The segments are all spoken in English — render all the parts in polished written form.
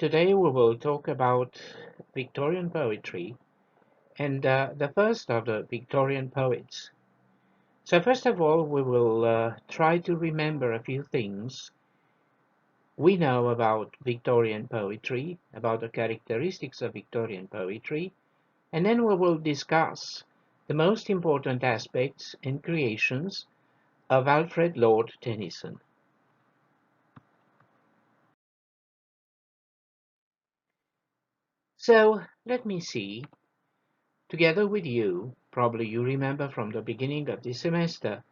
Today we will talk about Victorian poetry and the first of the Victorian poets. So first of all, we will try to remember a few things we know about Victorian poetry, about the characteristics of Victorian poetry, and then we will discuss the most important aspects and creations of Alfred Lord Tennyson. So let me see, together with you, probably you remember from the beginning of this semester,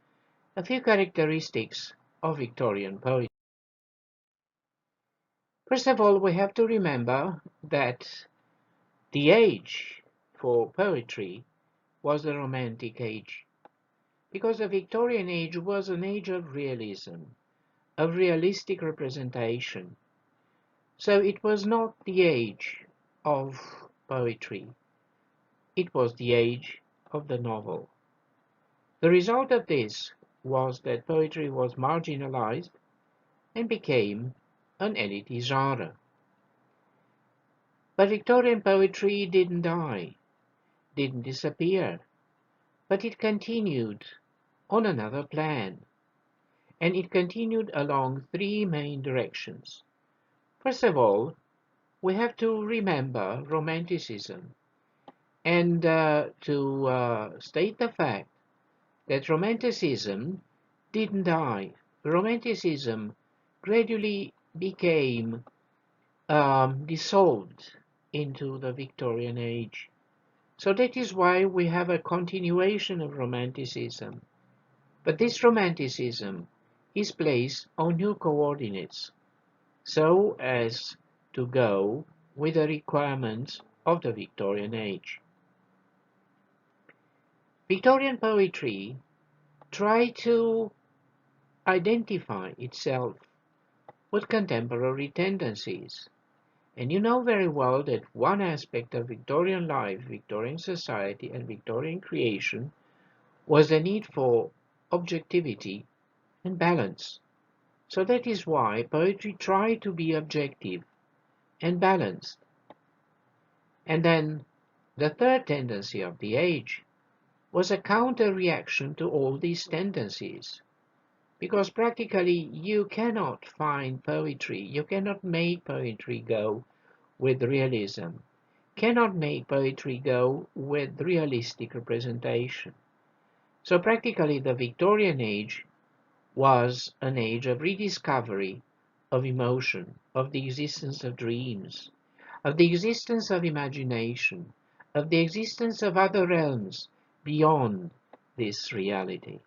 a few characteristics of Victorian poetry. First of all, we have to remember that the age for poetry was the Romantic Age, because the Victorian Age was an age of realism, of realistic representation. So it was not the age of poetry, it was the age of the novel. The result of this was that poetry was marginalized and became an elite genre. But Victorian poetry didn't die, didn't disappear, but it continued on another plan, and it continued along three main directions. First of all, we have to remember Romanticism and to state the fact that Romanticism didn't die. Romanticism gradually became dissolved into the Victorian Age. So that is why we have a continuation of Romanticism. But this Romanticism is placed on new coordinates so as to go with the requirements of the Victorian Age. Victorian poetry tried to identify itself with contemporary tendencies. And you know very well that one aspect of Victorian life, Victorian society, and Victorian creation was the need for objectivity and balance. So that is why poetry tried to be objective and balanced. And then the third tendency of the age was a counter-reaction to all these tendencies. Because practically you cannot find poetry, you cannot make poetry go with realism, cannot make poetry go with realistic representation. So practically the Victorian age was an age of rediscovery of emotion, of the existence of dreams, of the existence of imagination, of the existence of other realms beyond this reality.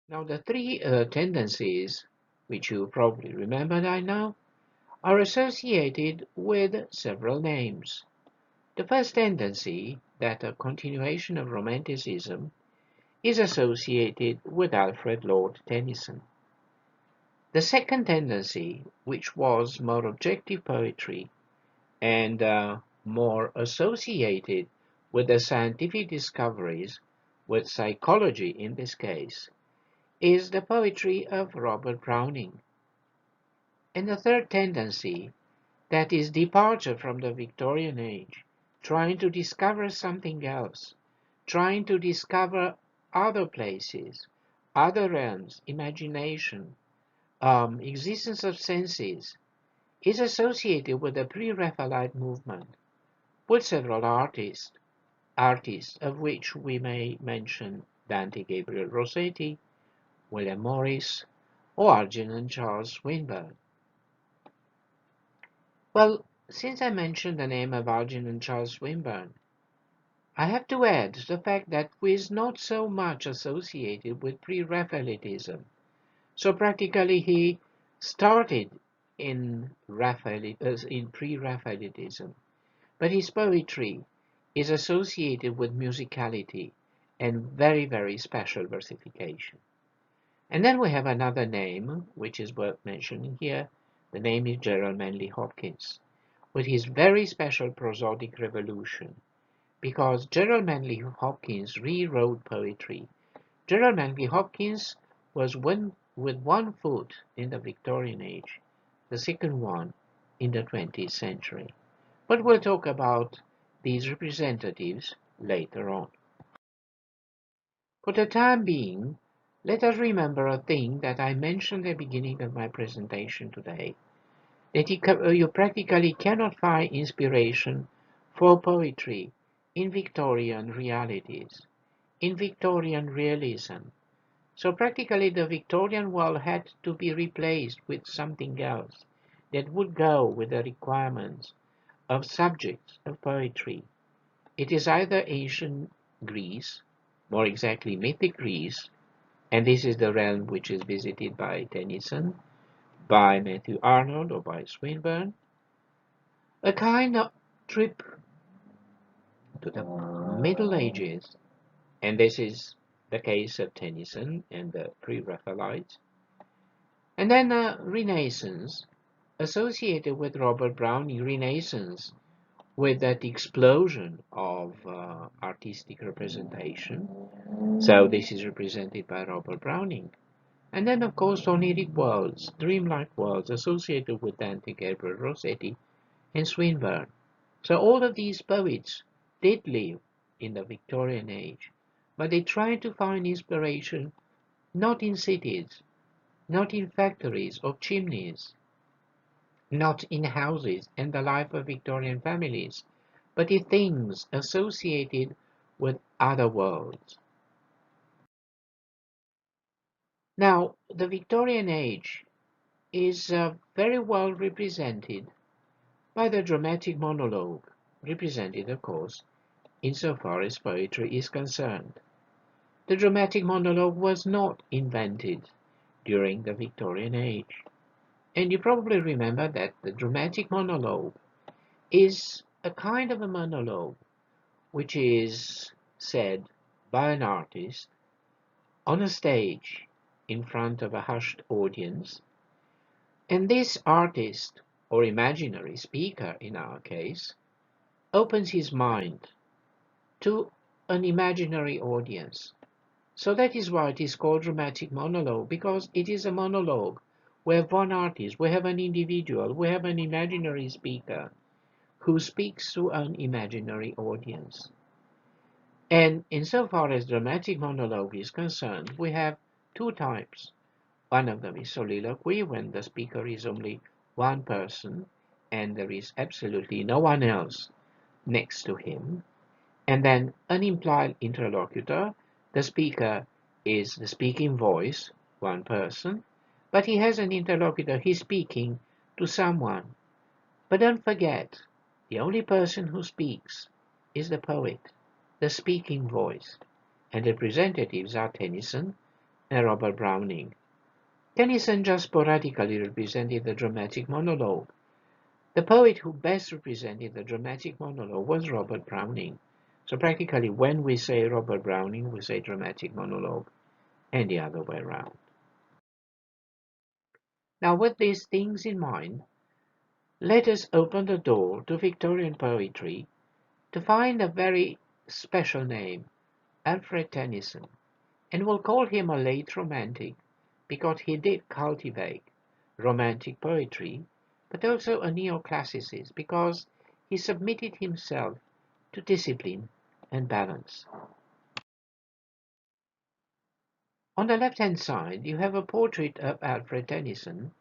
Now the three tendencies, which you probably remember by now, are associated with several names. The first tendency, that of continuation of Romanticism, is associated with Alfred Lord Tennyson. The second tendency, which was more objective poetry and more associated with the scientific discoveries, with psychology in this case, is the poetry of Robert Browning. And the third tendency, that is departure from the Victorian age, trying to discover something else, trying to discover other places, other realms, imagination, existence of senses, is associated with the pre-Raphaelite movement, with several artists of which we may mention Dante Gabriel Rossetti, William Morris, or Algernon Charles Swinburne. Well, since I mentioned the name of Algernon Charles Swinburne, I have to add the fact that he is not so much associated with pre-Raphaelitism. So practically he started in pre-Raphaelitism, but his poetry is associated with musicality and very, very special versification. And then we have another name, which is worth mentioning here. The name is Gerald Manley Hopkins, with his very special prosodic revolution, because Gerald Manley Hopkins rewrote poetry. Gerald Manley Hopkins was with one foot in the Victorian age, the second one in the 20th century. But we'll talk about these representatives later on. For the time being, let us remember a thing that I mentioned at the beginning of my presentation today, that you practically cannot find inspiration for poetry in Victorian realities, in Victorian realism. So practically the Victorian world had to be replaced with something else that would go with the requirements of subjects of poetry. It is either ancient Greece, more exactly mythic Greece, and this is the realm which is visited by Tennyson, by Matthew Arnold, or by Swinburne, a kind of trip to the Middle Ages, and this is the case of Tennyson and the Pre-Raphaelites, and then a Renaissance associated with Robert Browning, Renaissance with that explosion of artistic representation. So this is represented by Robert Browning. And then, of course, oniric worlds, dreamlike worlds associated with Dante Gabriel Rossetti and Swinburne. So all of these poets did live in the Victorian age, but they tried to find inspiration not in cities, not in factories or chimneys, not in houses and the life of Victorian families, but in things associated with other worlds. Now, the Victorian age is very well represented by the dramatic monologue, represented, of course, insofar as poetry is concerned. The dramatic monologue was not invented during the Victorian age, and you probably remember that the dramatic monologue is a kind of a monologue which is said by an artist on a stage in front of a hushed audience, and this artist, or imaginary speaker in our case, opens his mind to an imaginary audience. So that is why it is called dramatic monologue, because it is a monologue. We have one artist, we have an individual, we have an imaginary speaker who speaks to an imaginary audience. And insofar as dramatic monologue is concerned, we have two types. One of them is soliloquy, when the speaker is only one person and there is absolutely no one else next to him. And then an implied interlocutor, the speaker is the speaking voice, one person, but he has an interlocutor, he's speaking to someone. But don't forget, the only person who speaks is the poet, the speaking voice, and representatives are Tennyson and Robert Browning. Tennyson just sporadically represented the dramatic monologue. The poet who best represented the dramatic monologue was Robert Browning. So practically when we say Robert Browning, we say dramatic monologue, and the other way around. Now with these things in mind, let us open the door to Victorian poetry to find a very special name, Alfred Tennyson, and we'll call him a late romantic because he did cultivate romantic poetry, but also a neoclassicist because he submitted himself to discipline and balance. On the left-hand side, you have a portrait of Alfred Tennyson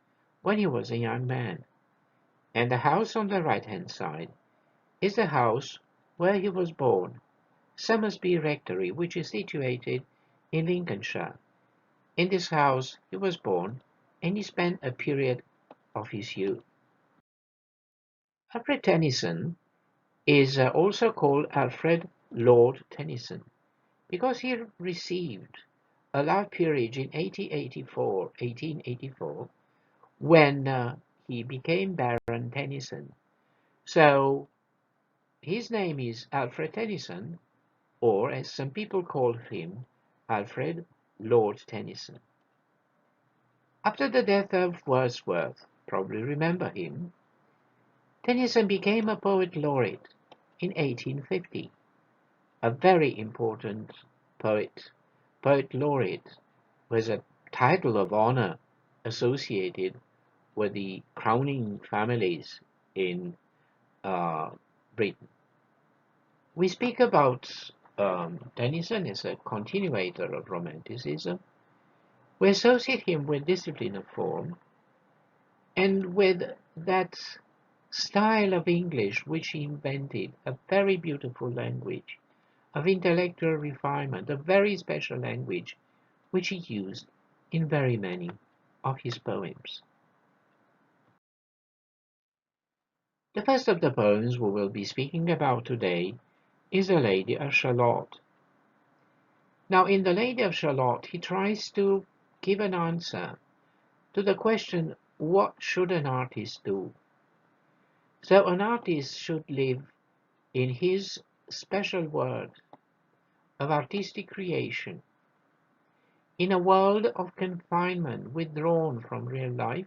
when he was a young man, and the house on the right-hand side is the house where he was born, Somersby Rectory, which is situated in Lincolnshire. In this house he was born, and he spent a period of his youth. Alfred Tennyson is also called Alfred Lord Tennyson because he received a life peerage in 1884, when he became Baron Tennyson. So his name is Alfred Tennyson, or as some people call him, Alfred Lord Tennyson. After the death of Wordsworth, probably remember him, Tennyson became a poet laureate in 1850, a very important poet. Poet laureate was a title of honor associated with the crowning families in Britain. We speak about Tennyson as a continuator of Romanticism. We associate him with discipline of form and with that style of English which he invented, a very beautiful language of intellectual refinement, a very special language which he used in very many of his poems. The first of the poems we will be speaking about today is The Lady of Shalott. Now, in The Lady of Shalott, he tries to give an answer to the question, what should an artist do? So an artist should live in his special world of artistic creation, in a world of confinement withdrawn from real life,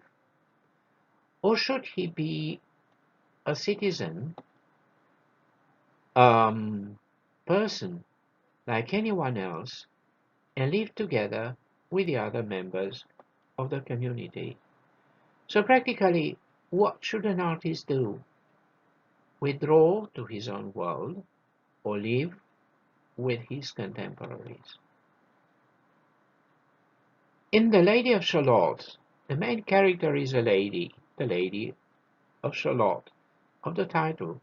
or should he be a citizen, person like anyone else, and live together with the other members of the community? So practically, what should an artist do? Withdraw to his own world or live with his contemporaries? In The Lady of Shalott, the main character is a lady, the Lady of Shalott, of the title.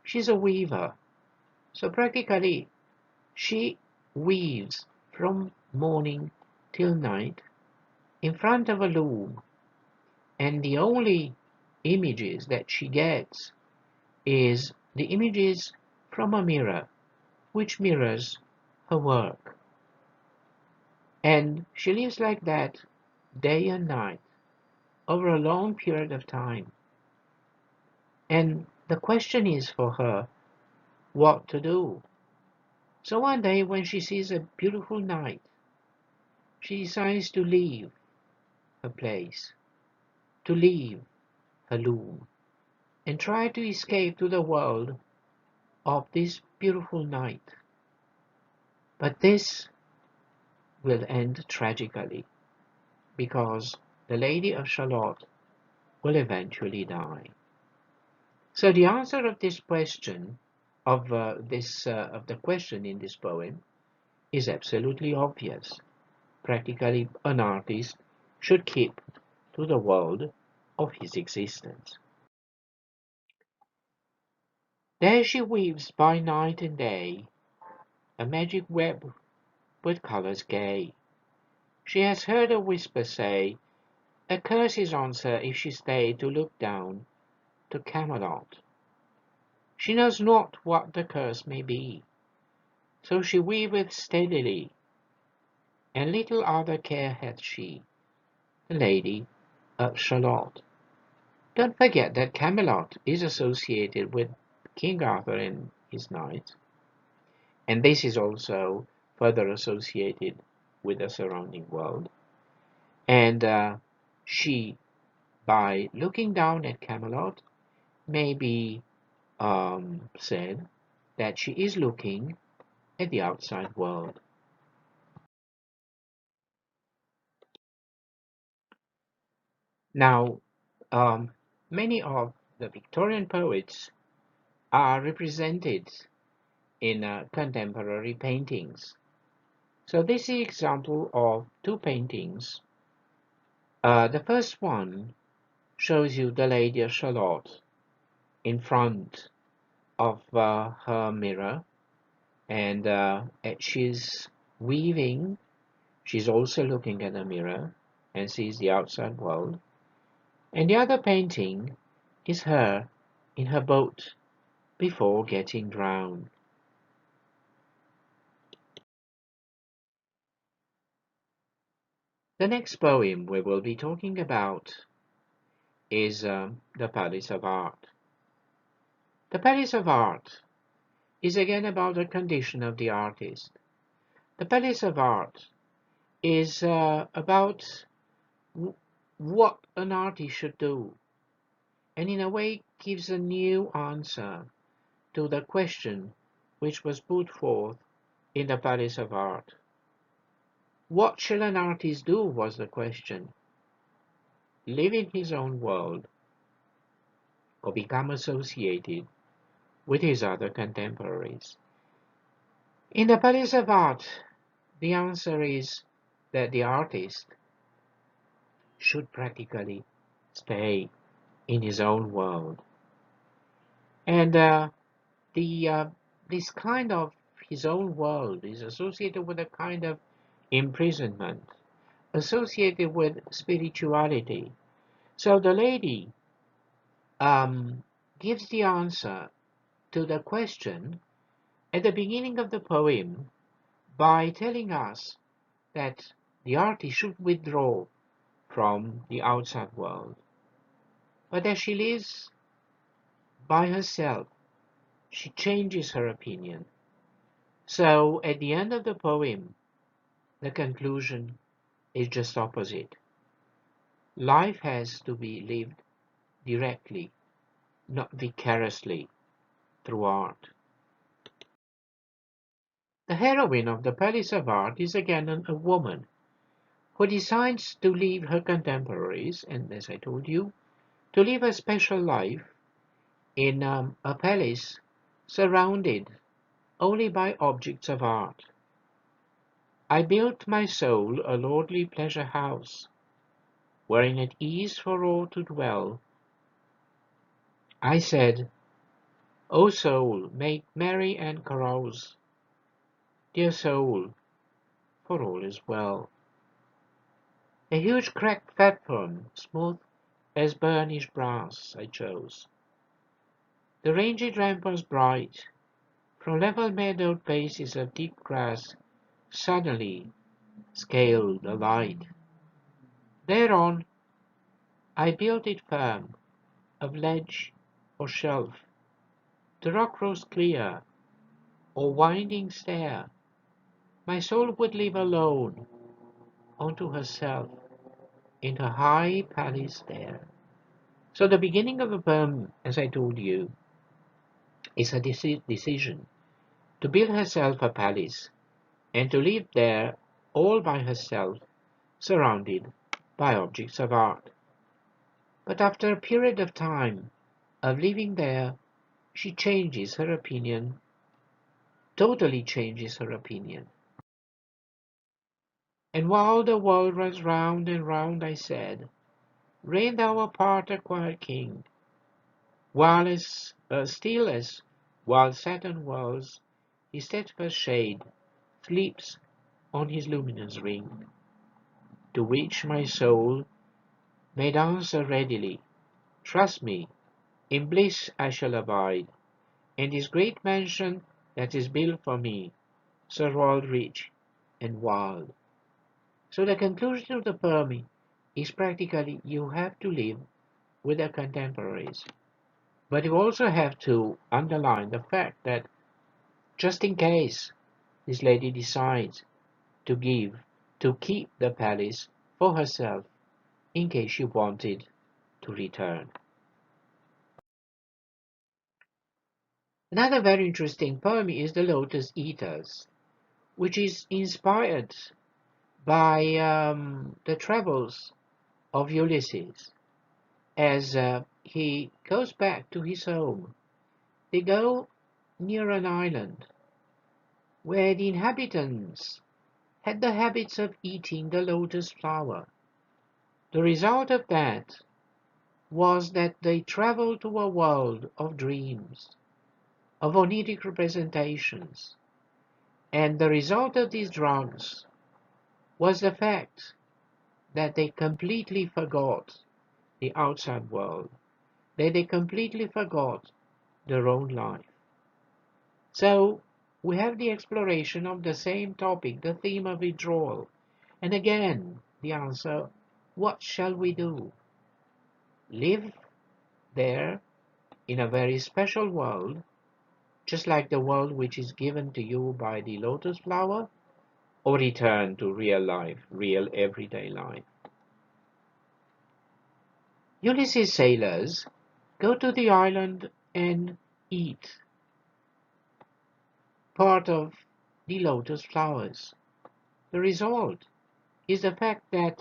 She's a weaver, so practically she weaves from morning till night in front of a loom, and the only images that she gets is the images from a mirror, which mirrors her work. And she lives like that day and night over a long period of time. And the question is for her what to do. So one day, when she sees a beautiful night, she decides to leave her place, to leave her loom, and try to escape to the world of this beautiful night. But this will end tragically, because the Lady of Shalott will eventually die. So the answer of this question, of the question in this poem, is absolutely obvious. Practically, an artist should keep to the world of his existence. There she weaves by night and day a magic web with colors gay. She has heard a whisper say, a curse is on her if she stay to look down to Camelot. She knows not what the curse may be, so she weaveth steadily, and little other care hath she, the Lady of Shalott. Don't forget that Camelot is associated with King Arthur and his knights, and this is also further associated with the surrounding world. And she, by looking down at Camelot, may be said that she is looking at the outside world. Now, many of the Victorian poets are represented in contemporary paintings. So this is an example of two paintings. The first one shows you the Lady of Shalott in front of her mirror, and she's weaving. She's also looking at the mirror and sees the outside world. And the other painting is her in her boat before getting drowned. The next poem we will be talking about is The Palace of Art. The Palace of Art is again about the condition of the artist. The Palace of Art is about what an artist should do, and in a way gives a new answer to the question which was put forth in the Palace of Art. What shall an artist do, was the question. Live in his own world, or become associated with his other contemporaries? In the Palace of Art, the answer is that the artist should practically stay in his own world. And the this kind of his own world is associated with a kind of imprisonment, associated with spirituality. So the lady um, gives the answer to the question at the beginning of the poem by telling us that the artist should withdraw from the outside world. But as she lives by herself, she changes her opinion. So at the end of the poem, the conclusion is just opposite. Life has to be lived directly, not vicariously, through art. The heroine of the Palace of Art is again a woman who decides to leave her contemporaries and, as I told you, to live a special life in a palace surrounded only by objects of art. I built my soul a lordly pleasure house, wherein at ease for all to dwell. I said, O soul, make merry and carouse, dear soul, for all is well. A huge cracked platform, smooth as burnished brass, I chose. The ranged ramparts bright, from level meadowed bases of deep grass, suddenly scaled the light. Thereon I built it firm, of ledge or shelf. The rock rose clear, or winding stair. My soul would live alone, unto herself, in her high palace there. So the beginning of the poem, as I told you, is a decision to build herself a palace and to live there all by herself, surrounded by objects of art. But after a period of time of living there, she changes her opinion, totally changes her opinion. And while the world runs round and round, I said, reign thou apart, a quiet king, while still as while Saturn whirls, his steadfast shade sleeps on his luminous ring, to which my soul made answer readily, trust me, in bliss I shall abide, and this great mansion that is built for me, so royal rich and wild. So the conclusion of the poem is practically you have to live with the contemporaries. But you also have to underline the fact that just in case this lady decides to keep the palace for herself in case she wanted to return. Another very interesting poem is The Lotus Eaters, which is inspired by the travels of Ulysses as he goes back to his home. They go near an island where the inhabitants had the habits of eating the lotus flower. The result of that was that they traveled to a world of dreams, of oniric representations, and the result of these drugs was the fact that they completely forgot the outside world, that they completely forgot their own life. So we have the exploration of the same topic, the theme of withdrawal. And again, the answer, what shall we do? Live there in a very special world, just like the world which is given to you by the lotus flower, or return to real life, real everyday life? Ulysses' sailors go to the island and eat part of the lotus flowers. The result is the fact that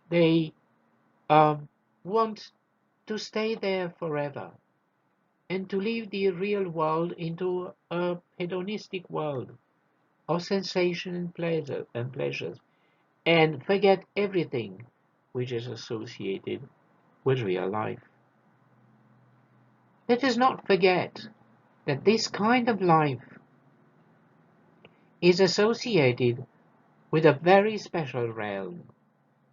they want to stay there forever. and to leave the real world into a hedonistic world of sensation and pleasures, and forget everything which is associated with real life. Let us not forget that this kind of life is associated with a very special realm,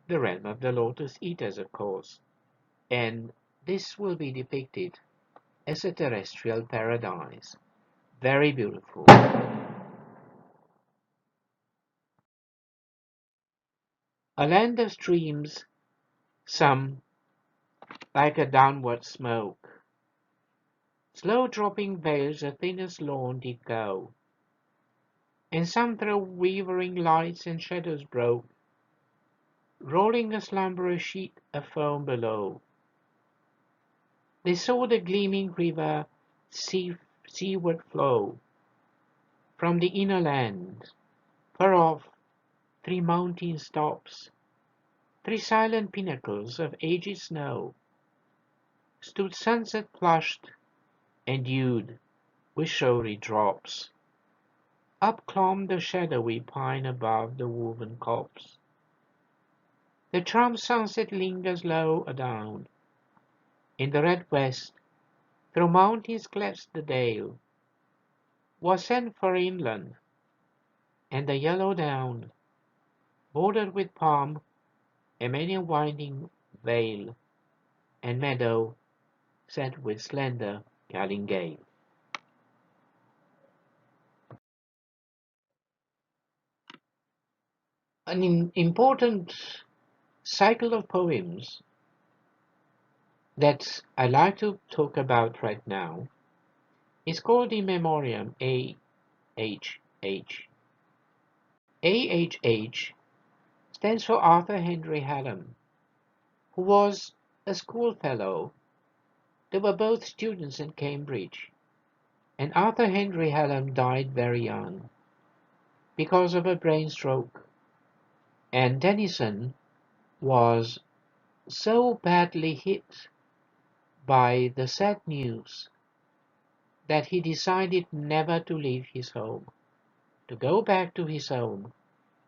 the realm of the lotus eaters, of course, and this will be depicted as a terrestrial paradise. Very beautiful. A land of streams, some like a downward smoke, slow dropping veils as thin as lawn did go, and some through wavering lights and shadows broke, rolling a slumberous sheet of foam below. They saw the gleaming river seaward flow from the inner land. Far off, three mountain tops, three silent pinnacles of aged snow, stood sunset flushed and dewed with showery drops. Up clomb the shadowy pine above the woven copse. The charmed sunset lingers low adown. In the red west, through mountains clefts the dale, was sent for inland, and the yellow down, bordered with palm and many a winding vale, and meadow set with slender galingale. An important cycle of poems that I like to talk about right now is called In Memoriam AHH. AHH stands for Arthur Henry Hallam, who was a schoolfellow. They were both students in Cambridge, and Arthur Henry Hallam died very young because of a brain stroke, and Tennyson was so badly hit by the sad news that he decided never to leave his home, to go back to his home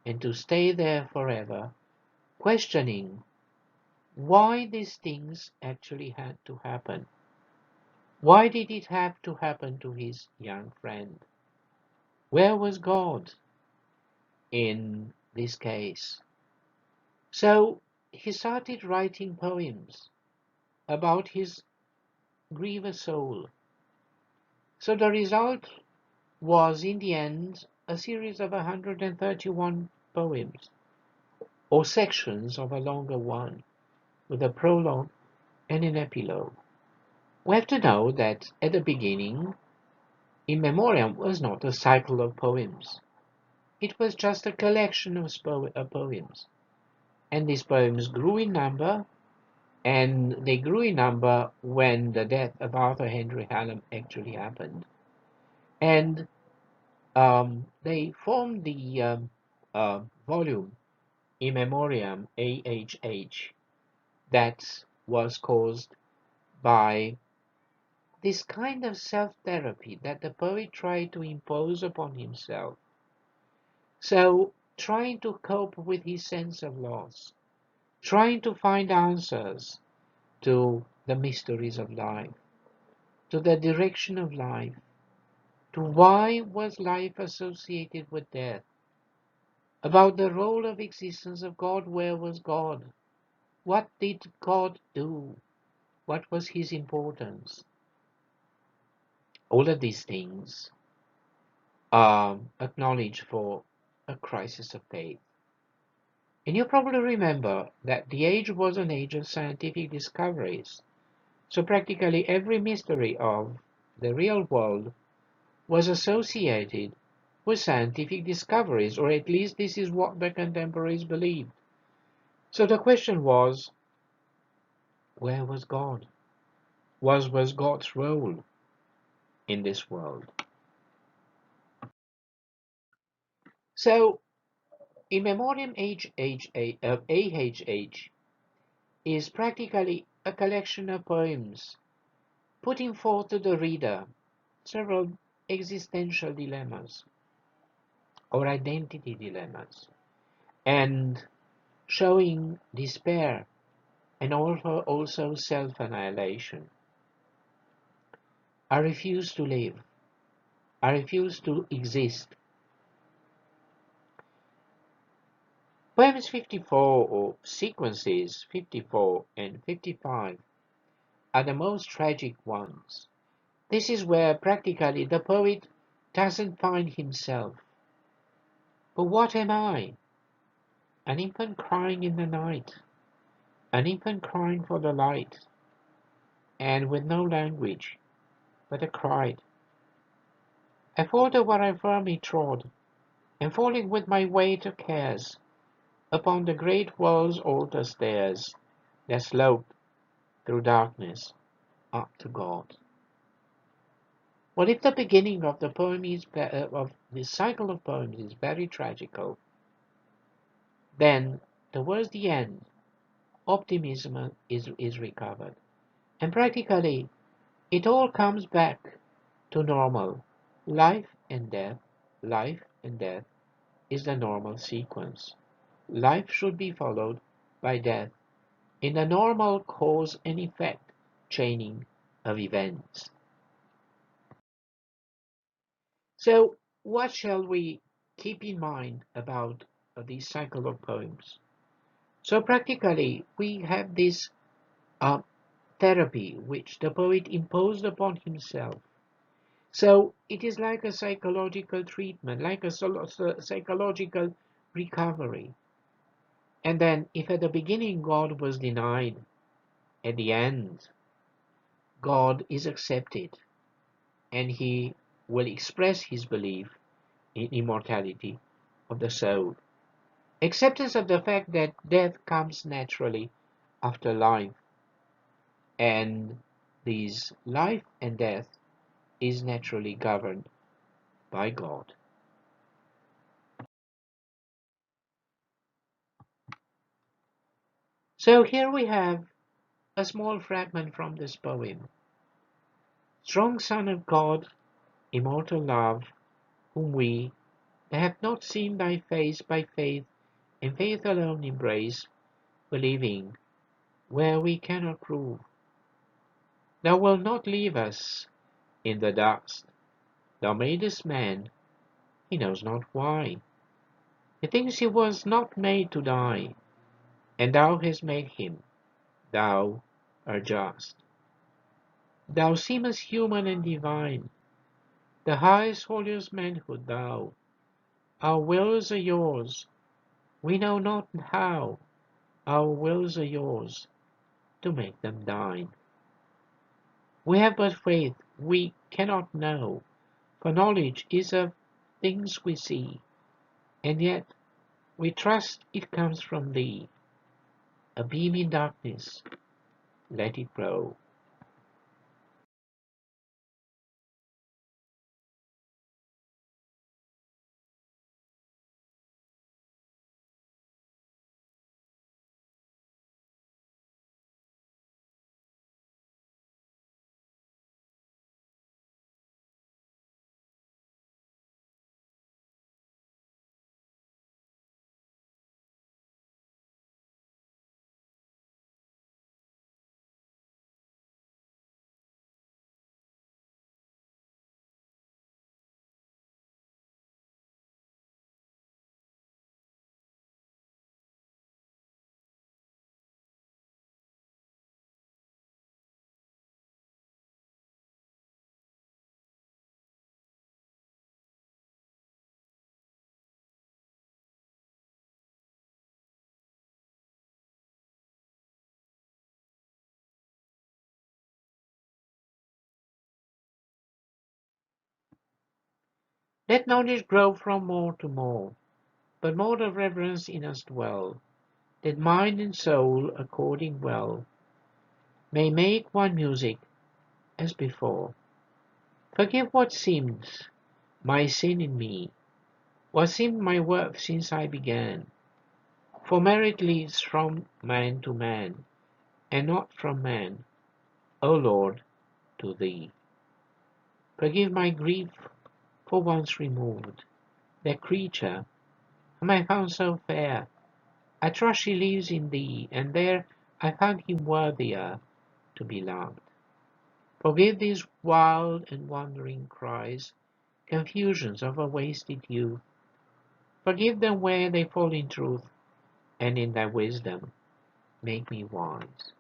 and to stay there forever, questioning why these things actually had to happen. Why did it have to happen to his young friend? Where was God in this case? So he started writing poems about his grievous soul. So the result was, in the end, a series of 131 poems, or sections of a longer one, with a prologue and an epilogue. We have to know that at the beginning, In Memoriam was not a cycle of poems. It was just a collection of poems. And these poems grew in number, and they grew in number when the death of Arthur Henry Hallam actually happened. And they formed the volume In Memoriam AHH that was caused by this kind of self-therapy that the poet tried to impose upon himself. So, trying to cope with his sense of loss, trying to find answers to the mysteries of life, to the direction of life, to why was life associated with death, about the role of existence of God, where was God, what did God do, what was his importance. All of these things are acknowledged for a crisis of faith. And you probably remember that the age was an age of scientific discoveries. So practically every mystery of the real world was associated with scientific discoveries, or at least this is what the contemporaries believed. So the question was, where was God? What was God's role in this world? So, In Memoriam AHH is practically a collection of poems putting forth to the reader several existential dilemmas or identity dilemmas, and showing despair and also self-annihilation. I refuse to live. I refuse to exist. Poems 54 or sequences 54 and 55 are the most tragic ones. This is where practically the poet doesn't find himself. But what am I? An infant crying in the night, an infant crying for the light, and with no language but a cry. I falter where I firmly trod, and falling with my weight of cares upon the great world's altar stairs that slope through darkness up to God. Well, if the beginning of the poem of this cycle of poems is very tragical, then towards the end, optimism is recovered, and practically it all comes back to normal. Life and death, life and death is the normal sequence. Life should be followed by death in the normal cause and effect chaining of events. So, what shall we keep in mind about this cycle of poems? So, practically, we have this uh, therapy which the poet imposed upon himself. So, it is like a psychological treatment, like a psychological recovery. And then, if at the beginning God was denied, at the end, God is accepted, and he will express his belief in immortality of the soul. Acceptance of the fact that death comes naturally after life, and this life and death is naturally governed by God. So here we have a small fragment from this poem. Strong Son of God, immortal love, whom we, that have not seen thy face by faith, and faith alone embrace, believing, where we cannot prove. Thou wilt not leave us in the dust. Thou madest man, he knows not why. He thinks he was not made to die, and thou hast made him. Thou art just. Thou seemest human and divine, the highest, holiest manhood thou. Our wills are yours, we know not how. Our wills are yours, to make them thine. We have but faith, we cannot know, for knowledge is of things we see, and yet we trust it comes from thee. A beam in darkness, let it grow. Let knowledge grow from more to more, but more of reverence in us dwell, that mind and soul, according well, may make one music as before. Forgive what seemed my sin in me, what seemed my worth since I began. For merit leads from man to man, and not from man. O Lord, to thee. Forgive my grief for once removed. The creature whom I found so fair, I trust she lives in thee, and there I found him worthier to be loved. Forgive these wild and wandering cries, confusions of a wasted youth. Forgive them where they fall in truth, and in thy wisdom make me wise.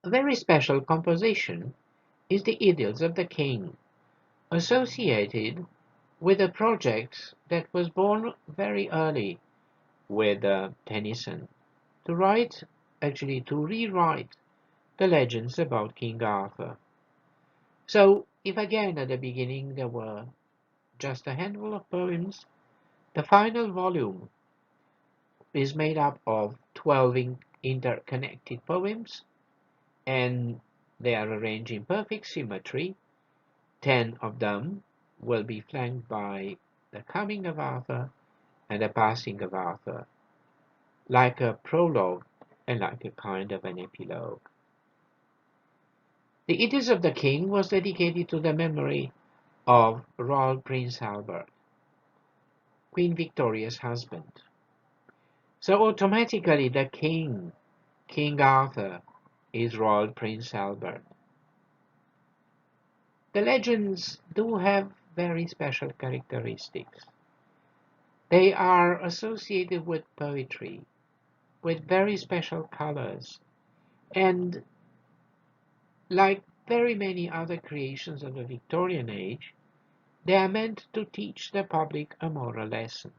A very special composition is the Idylls of the King, associated with a project that was born very early with Tennyson to write, actually to rewrite the legends about King Arthur. So, if again at the beginning there were just a handful of poems, the final volume is made up of 12 interconnected poems, and they are arranged in perfect symmetry. 10 of them will be flanked by the coming of Arthur and the passing of Arthur, like a prologue and like a kind of an epilogue. The Idylls of the King was dedicated to the memory of Royal Prince Albert, Queen Victoria's husband. So automatically the king, King Arthur, is Royal Prince Albert. The legends do have very special characteristics. They are associated with poetry, with very special colors, and like very many other creations of the Victorian age, they are meant to teach the public a moral lesson.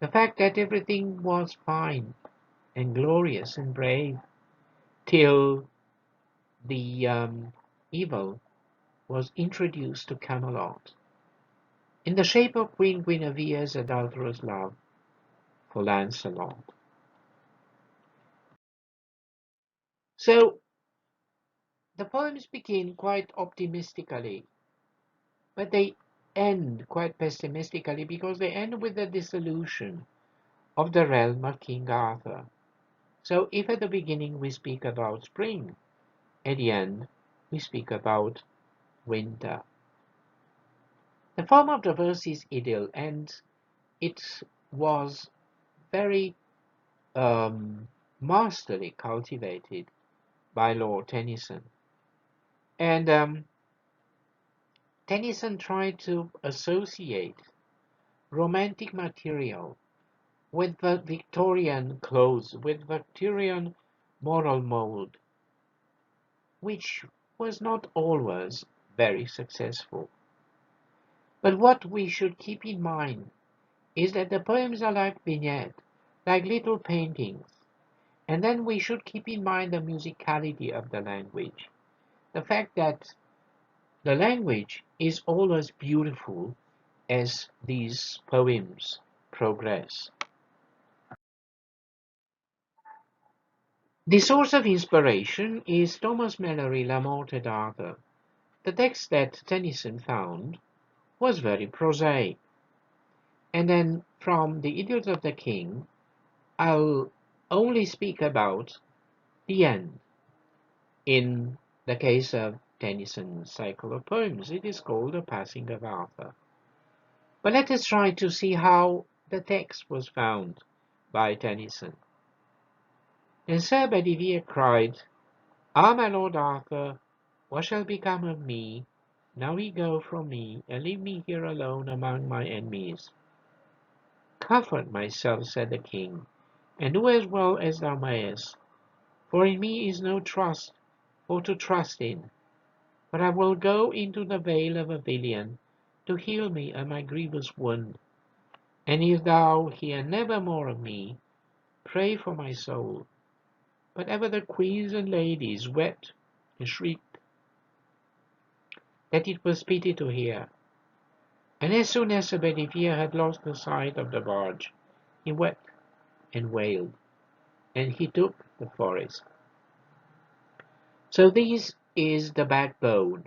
The fact that everything was fine and glorious and brave till the evil was introduced to Camelot in the shape of Queen Guinevere's adulterous love for Lancelot. So the poems begin quite optimistically, but they end quite pessimistically because they end with the dissolution of the realm of King Arthur. So if at the beginning we speak about spring, at the end we speak about winter. The form of the verse is idyll, and it was very masterly cultivated by Lord Tennyson. And Tennyson tried to associate romantic material with the Victorian clothes, with Victorian moral mold, which was not always very successful. But what we should keep in mind is that the poems are like vignettes, like little paintings, and then we should keep in mind the musicality of the language, the fact that the language is always beautiful as these poems progress. The source of inspiration is Thomas Malory La Morte d'Arthur. The text that Tennyson found was very prosaic. And then from the Idylls of the King, I'll only speak about the end in the case of Tennyson's cycle of poems. It is called The Passing of Arthur. But let us try to see how the text was found by Tennyson. And Sir Bedivere cried, "Ah, my Lord Arthur, what shall become of me? Now ye go from me, and leave me here alone among my enemies." "Comfort myself," said the king, "and do as well as thou mayest, for in me is no trust for to trust in. But I will go into the vale of Avilion to heal me of my grievous wound. And if thou hear never more of me, pray for my soul." But ever the queens and ladies wept and shrieked that it was pity to hear. And as soon as Sir Bedivere had lost the sight of the barge, he wept and wailed, and he took the forest. So this is the backbone.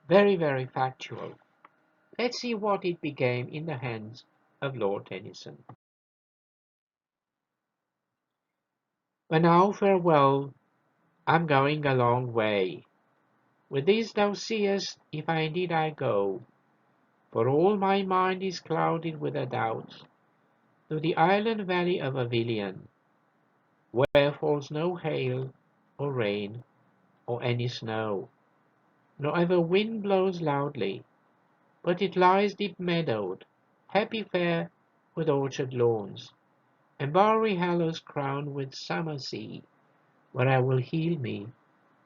Very, very factual. Let's see what it became in the hands of Lord Tennyson. "But now farewell, I'm going a long way. With this thou seest, if indeed I go, for all my mind is clouded with a doubt, to the island valley of Avilion, where falls no hail, or rain, or any snow, nor ever wind blows loudly, but it lies deep meadowed, happy fair with orchard lawns, and bowery hollows crowned with summer sea, where I will heal me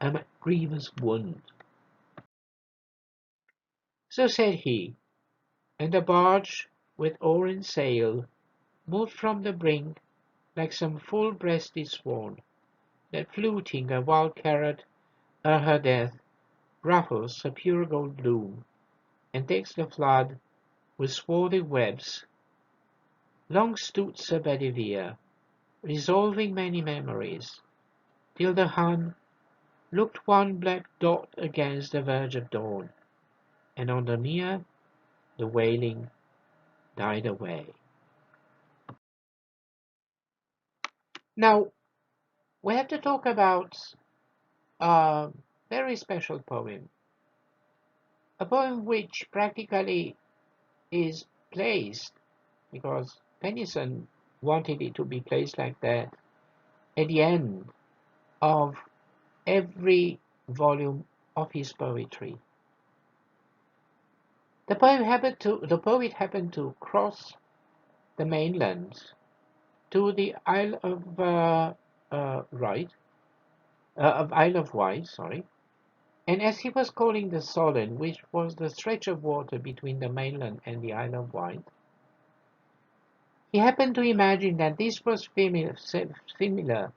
a grievous wound." So said he, and the barge, with oar and sail, moved from the brink like some full-breasted swan, that fluting a wild carrot ere her death ruffles her pure gold bloom, and takes the flood with swarthy webs. Long stood Sir Bedivere, resolving many memories, till the Hun looked one black dot against the verge of dawn, and on the mere the wailing died away. Now, we have to talk about a very special poem, a poem which practically is placed, because Tennyson wanted it to be placed like that, at the end of every volume of his poetry. The poet happened to cross the mainland to the Isle of Isle of Wight, sorry. And as he was calling the Solent, which was the stretch of water between the mainland and the Isle of Wight, he happened to imagine that this was similar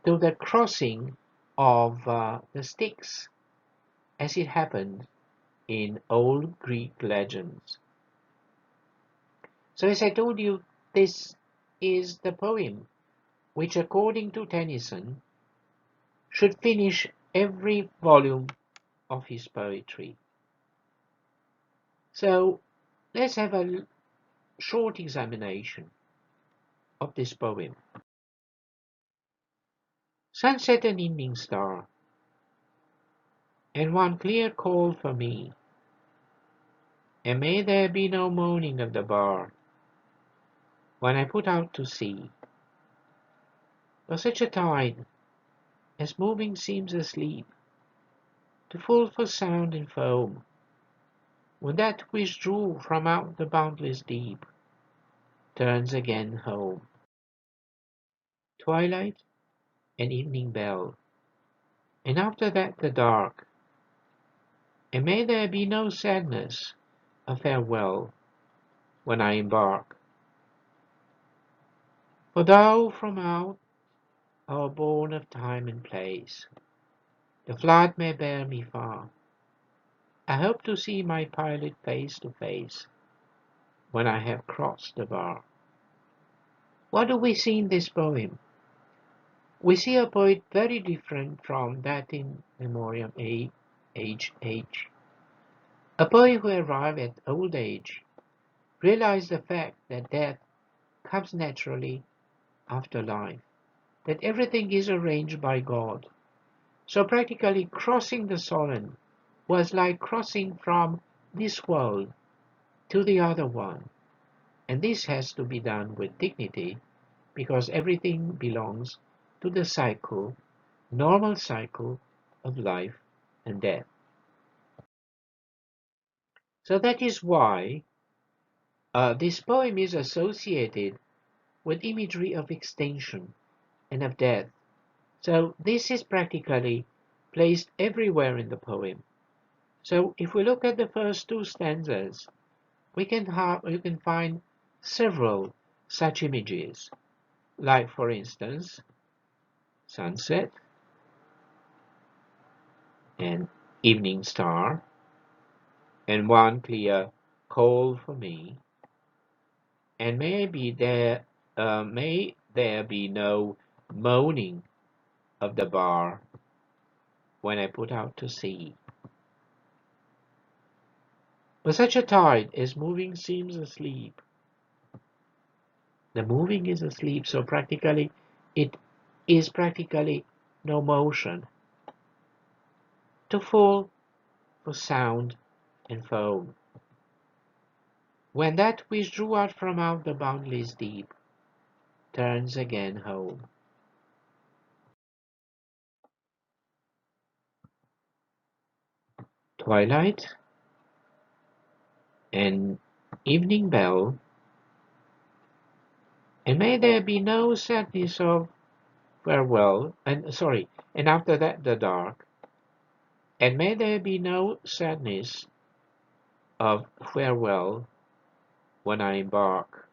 to the crossing of the Styx, as it happened in old Greek legends. So as I told you, this is the poem which, according to Tennyson, should finish every volume of his poetry. So let's have a short examination of this poem. Sunset and evening star, and one clear call for me, and may there be no moaning of the bar when I put out to sea, for such a tide as moving seems asleep, too full for sound and foam, when that which drew from out the boundless deep turns again home. Twilight and evening bell, and after that the dark, and may there be no sadness of farewell when I embark. For thou from out our bourne of time and place, the flood may bear me far. I hope to see my pilot face to face when I have crossed the bar. What do we see in this poem? We see a poet very different from that in Memoriam Age H. A poet who arrived at old age realized the fact that death comes naturally after life, that everything is arranged by God, So practically crossing the Solent was like crossing from this world to the other one. And this has to be done with dignity because everything belongs to the cycle, normal cycle of life and death. So that is why this poem is associated with imagery of extinction and of death. So this is practically placed everywhere in the poem. So if we look at the first two stanzas, you can find several such images, like for instance, sunset and evening star, and one clear coal for me, and may there be no moaning of the bar when I put out to sea. But such a tide as moving seems asleep. The moving is asleep, so practically it is practically no motion. To fall for sound and foam. When that which drew out from out the boundless deep turns again home. Twilight and evening bell, and may there be no sadness of farewell, and after that the dark, and may there be no sadness of farewell when I embark.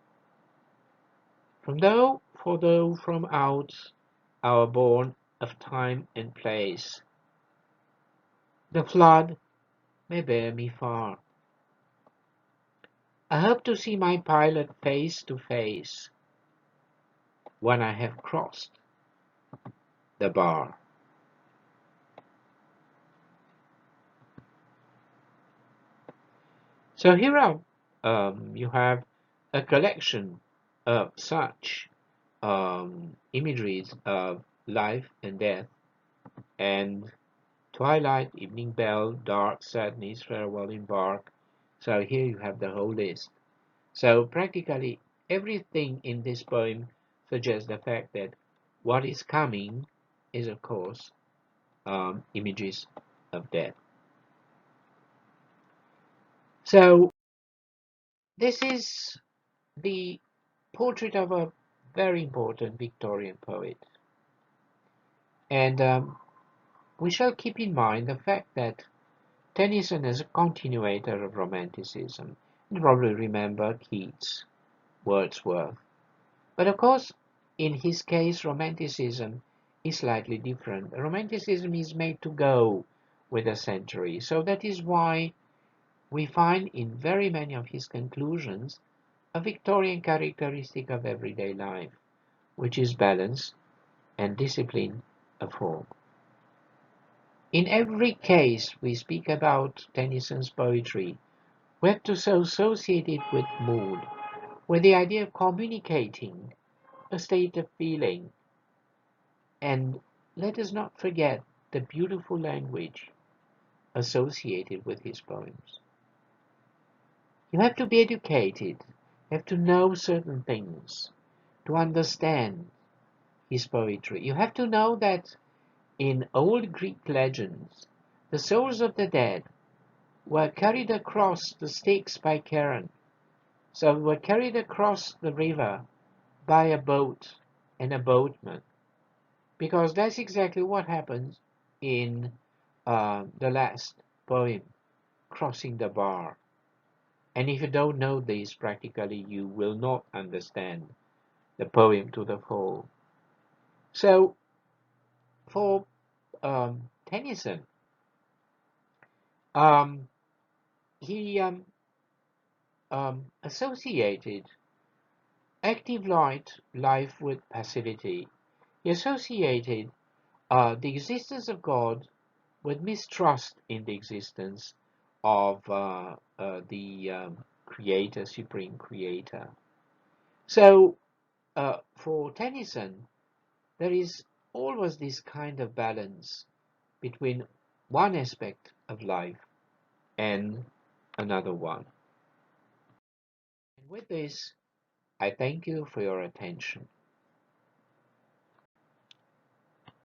For though from out our bourne of time and place, the flood may bear me far. I hope to see my pilot face to face when I have crossed the bar. So here you have a collection of such imageries of life and death, and twilight, evening bell, dark, sadness, farewell, embark. So here you have the whole list. So practically everything in this poem suggests the fact that what is coming is, of course, images of death. So this is the portrait of a very important Victorian poet. And we shall keep in mind the fact that Tennyson is a continuator of Romanticism. You probably remember Keats, Wordsworth. But of course, in his case, Romanticism is slightly different. Romanticism is made to go with the century. So that is why we find in very many of his conclusions a Victorian characteristic of everyday life, which is balance and discipline of form. In every case we speak about Tennyson's poetry, we have to associate it with mood, with the idea of communicating a state of feeling. And let us not forget the beautiful language associated with his poems. You have to be educated, you have to know certain things to understand his poetry. You have to know that in old Greek legends, the souls of the dead were carried across the Styx by Charon. So were carried across the river by a boat and a boatman. Because that's exactly what happens in the last poem, Crossing the Bar. And if you don't know this, practically you will not understand the poem to the full. So for Tennyson, um, he associated active life with passivity. He associated the existence of God with mistrust in the existence of the creator, supreme creator. So for Tennyson, there is always this kind of balance between one aspect of life and another one. And with this, I thank you for your attention.